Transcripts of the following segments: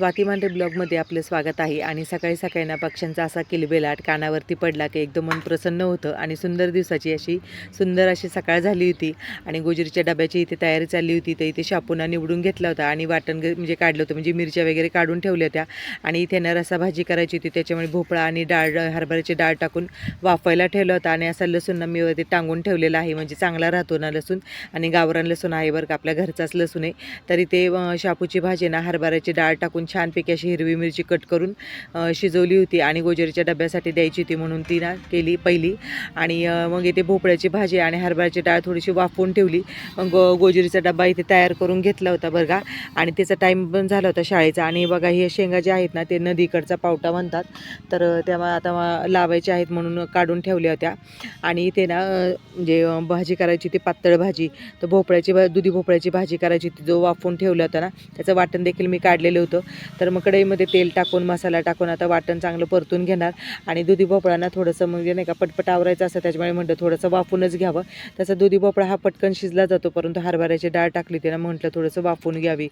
स्वाती मांढरे ब्लॉगमध्ये आपलं स्वागत आहे. आणि सकाळी सकाळी ना पक्ष्यांचा असा किलबिलाट कानावरती पडला की एकदम मन प्रसन्न होतं आणि सुंदर दिवसाची सुंदर अशी सकाळ झाली होती. आणि गोजरीच्या डब्याची इथे तयारी चालली होती. तर इथे शापूना निवडून घेतला होता आणि वाटण म्हणजे काढलं होतं, म्हणजे मिरच्या वगैरे काढून ठेवल्या होत्या. आणि इथे ना रसा भाजी करायची होती, त्याच्यामुळे भोपळा आणि हरभऱ्याची डाळ टाकून वाफायला ठेवलं होतं. आणि असा लसूण ना मी वरती टांगून ठेवलेला आहे, म्हणजे चांगला राहतो ना लसूण. आणि गावरान लसूण आहे बरं का, आपल्या घरचाच लसूण आहे. तरी ते शापूची भाजी ना हरभऱ्याची डाळ टाकून छानपैकी अशी हिरवी मिरची कट करून शिजवली होती आणि गोजरीच्या डब्यासाठी द्यायची होती, म्हणून ती ना केली पहिली. आणि मग इथे भोपळ्याची भाजी आणि हरभऱ्याची डाळ थोडीशी वाफवून ठेवली. मग गोजरीचा डबा इथे तयार करून घेतला होता बरं का. आणि त्याचा टाईम पण झाला होता शाळेचा. आणि बघा हे शेंगा जे आहेत ना ते नदीकडचा पावटा म्हणतात, तर तेव्हा आता लावायचे आहेत म्हणून काढून ठेवल्या होत्या. आणि इथे ना म्हणजे भाजी करायची ती पातळ भाजी, तर दुधी भोपळ्याची भाजी करायची होती. जो वाफवून ठेवला होता ना त्याचं वाटण देखील मी काढलेलं होतं. तर मग कढईमध्ये तेल टाकून मसाला टाकून आता वाटण चांगलं परतून घेणार. आणि दुधी भोपळांना थोडंसं म्हणजे नाही का पटपट आवरायचं असं, त्याच्यामुळे म्हटलं थोडंसं वाफूनच घ्यावं. तसं दुधी भोपळा हा पटकन शिजला जातो, परंतु हरभऱ्याची डाळ टाकली होती ना, म्हटलं थोडंसं वाफून घ्यावी.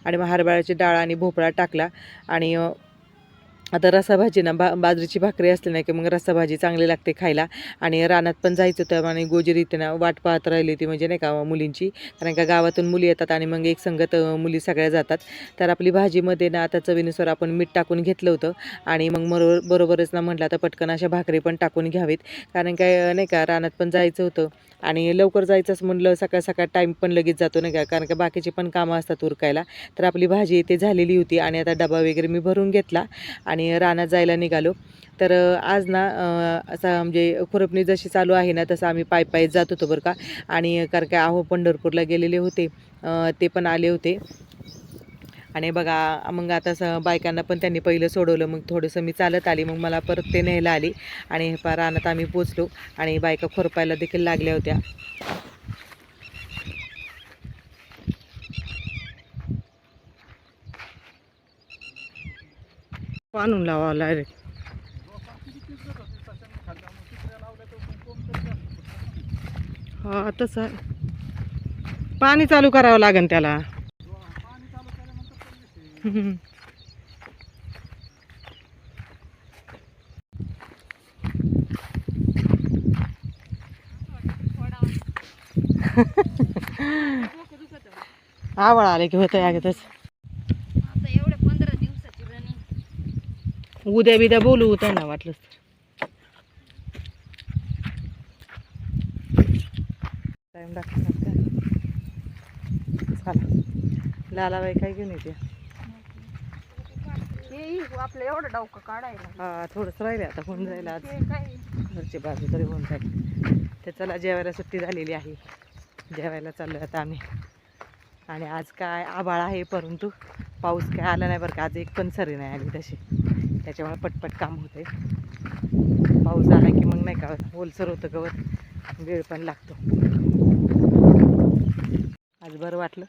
आणि मग हरभऱ्याची डाळ आणि भोपळा टाकला. आणि आता रसाभाजी ना बाजरीची भाकरी असली नाही की मग रसाभाजी चांगली लागते खायला. आणि रानात पण जायचं होतं आणि गोजरी इथे ना वाट पाहत राहिली होती, म्हणजे नाही का मुलींची, कारण का गावातून मुली येतात आणि मग एक संगत मुली सगळ्या जातात. तर आपली भाजीमध्ये ना आता चवीनुसार आपण मीठ टाकून घेतलं होतं. आणि मग बरोबरच ना म्हटलं आता पटकन अशा भाकरी पण टाकून घ्यावीत, कारण काय नाही का रानात पण जायचं होतं. आणि लवकर जायचंच म्हणलं सकाळ सकाळ टाईम पण लगेच जातो नाही का, कारण का बाकीची पण कामं असतात उरकायला. तर आपली भाजी इथे झालेली होती आणि आता डबा वगैरे मी भरून घेतला आणि रानात जायला निघालो. तर आज ना असा म्हणजे खुरपणी जशी चालू आहे ना तसं आम्ही पायी जात होतो बरं का. आणि कारण काय पंढरपूरला गेलेले होते, ते पण आले होते. आणि बघा मग आता बायकांना पण त्यांनी पहिलं सोडवलं, मग थोडंसं मी चालत आली, मग मला परत ते न्यायला आली. आणि रानात आम्ही पोचलो आणि बायका खुरपायला देखील लागल्या होत्या. आणून लावायला रे. हा तसं आहे, पाणी चालू करावं लागेल त्याला. आवड आले की होतं यागतच. उद्या बिद्या बोलू त्यांना वाटलं. टाइम लागतो लालाबाई काय घेऊन येते. आपलं एवढं डोकं काढायला हा थोडंसं राहिले, आता होऊन जाईल आज घरची बाजू तरी होऊन जाईल. तर चला जेवायला सुट्टी झालेली आहे, जेवायला चाललो आता आम्ही. आणि आज काय आभाळ आहे परंतु पाऊस काय आला नाही बरं का. आज एक पण सरी नाही आली तशी, त्याच्यामुळे पटपट काम होते. पाऊस आला की मग नाही का ओलसर होतं गवत, वेळ पण लागतो. आज बरं वाटलं.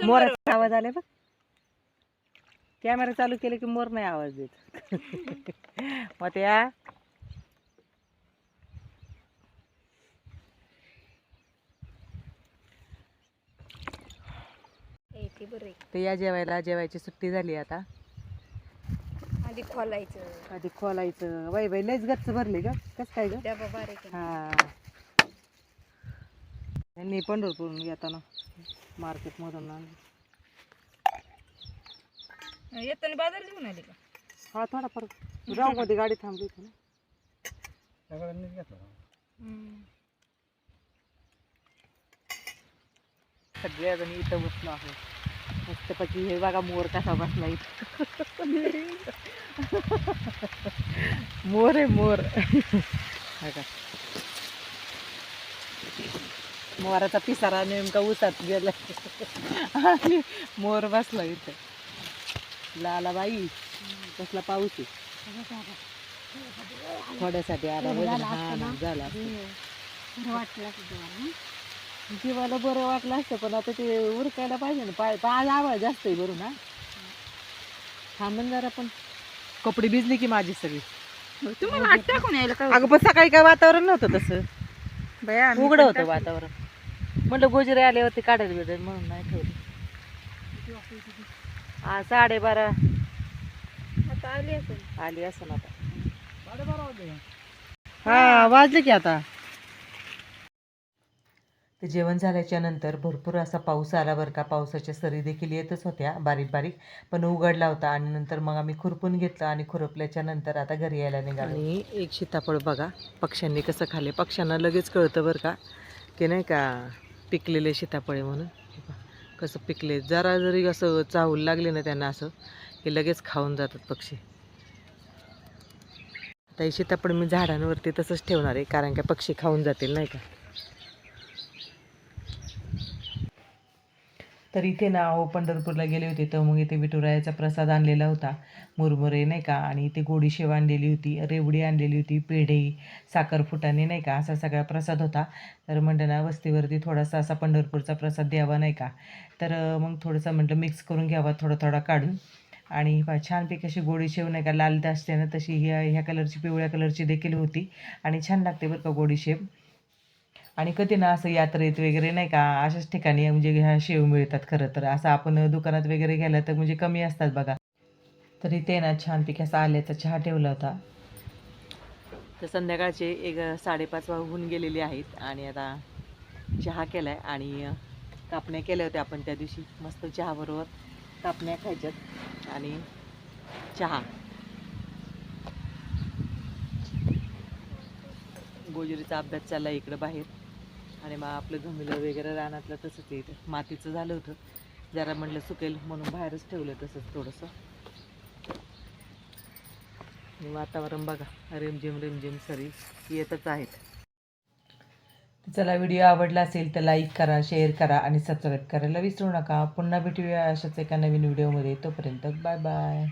मोराचा आवाज आला बघ, कॅमेरा चालू केले की मोर नाही आवाज देत. मग त्या ते या जेवायला, जेवायची सुट्टी झाली आता. आधी खोलायचं बाई बाई लयच गच्च भरली ग. कस काय ग. हा त्यांनी पंढरपूरून येताना मार्केट मधून येताना बाजार घेऊन आली का. हा थोडा फरक राव मध्ये गाडी थांबली होती ना. सगळ्याजणी इथं बसलो आहे मस्तपैकी. हे बघा मोर कसा बसला इथं. मोर आहे मोर. मोराचा पिसारा नेमका उसात गेला आणि मोर बसला इथं. लालाबाई कसला पाऊस आहे. थोड्यासाठी आला झाला जीवाला बरं वाटलं असतं, पण आता ते उरकायला पाहिजे ना. पाय आवाज जास्त आहे बरं ना. थांबून जरा पण कपडे भिजली की माझी सगळी. तुम्हाला टाकून यायला काय. अगं पण सकाळी काय वातावरण नव्हतं तसं, उघडं होतं वातावरण. म्हटलं गोजरे आले होते काढायला भेटेल म्हणून नाही ठेवलं. 12:30 आता आली असेल. आली असं आता. हा वाजले की आता. ते जेवण झाल्याच्या नंतर भरपूर असा पाऊस आला बरं का. पावसाच्या सरी देखील येतच होत्या बारीक बारीक, पण उघडला होता. आणि नंतर मग आम्ही खुरपून घेतलं आणि खुरपल्याच्या नंतर आता घरी यायला निघालो. आणि एक सीताफळ बघा पक्ष्यांनी कसं खाल्ले. पक्ष्यांना लगेच कळतं बरं का की नाही का पिकलेले सीताफळे म्हणून. कसं पिकले, जरा जरी असं चावू लागले ना त्यांना असं की लगेच खाऊन जातात पक्षी. आता हे सीताफळ मी झाडांवरती तसंच ठेवणार आहे, कारण का पक्षी खाऊन जातील नाही का. तर इथे ना पंढरपूरला गेले होते तर मग इथे विठुरायाचा प्रसाद आणलेला होता, मुरमुरे नाही का, आणि इथे गोडी शेव आणलेली होती, रेवडी आणलेली होती, पेढे, साखर फुटाणे नाही का, असा सगळा प्रसाद होता. तर म्हटलं ना वस्तीवरती थोडासा असा पंढरपूरचा प्रसाद द्यावा नाही का. तर मग थोडंसं म्हटलं मिक्स करून घ्यावा थोडा थोडा काढून. आणि छानपैकी अशी गोडी शेव नाही का लाल असते ना तशी ह्या कलरची पिवळ्या कलरची देखील होती. आणि छान लागते बरं का गोडी शेव. आणि कधी ना असं यात्रेत वगैरे नाही का अशाच ठिकाणी म्हणजे ह्या शेव मिळतात खरं तर. असं आपण दुकानात वगैरे गेलं तर म्हणजे कमी असतात बघा. तर इथे ना छानपैकी असा आल्याचा चहा ठेवला होता. तर संध्याकाळचे 5:30 होऊन गेलेले आहेत आणि आता चहा केला आहे आणि कापण्या केल्या होत्या आपण त्या दिवशी. मस्त चहाबरोबर कापण्या खायच्यात आणि चहा. गोजरीचा अभ्यास चालला इकडं बाहेर. आणि मग आपलं घमिलं वगैरे रानातलं तसंच आहे. इथं मातीचं झालं होतं जरा, म्हटलं सुकेल म्हणून बाहेरच ठेवलं तसंच थोडंसं. वातावरण बघा रिमझिम रिमझिम सरी येतच आहेत. चला व्हिडिओ आवडला असेल तर लाईक करा, शेअर करा आणि सबस्क्राईब करायला विसरू नका. पुन्हा भेटूया अशाच एका नवीन व्हिडिओमध्ये. तोपर्यंत बाय बाय.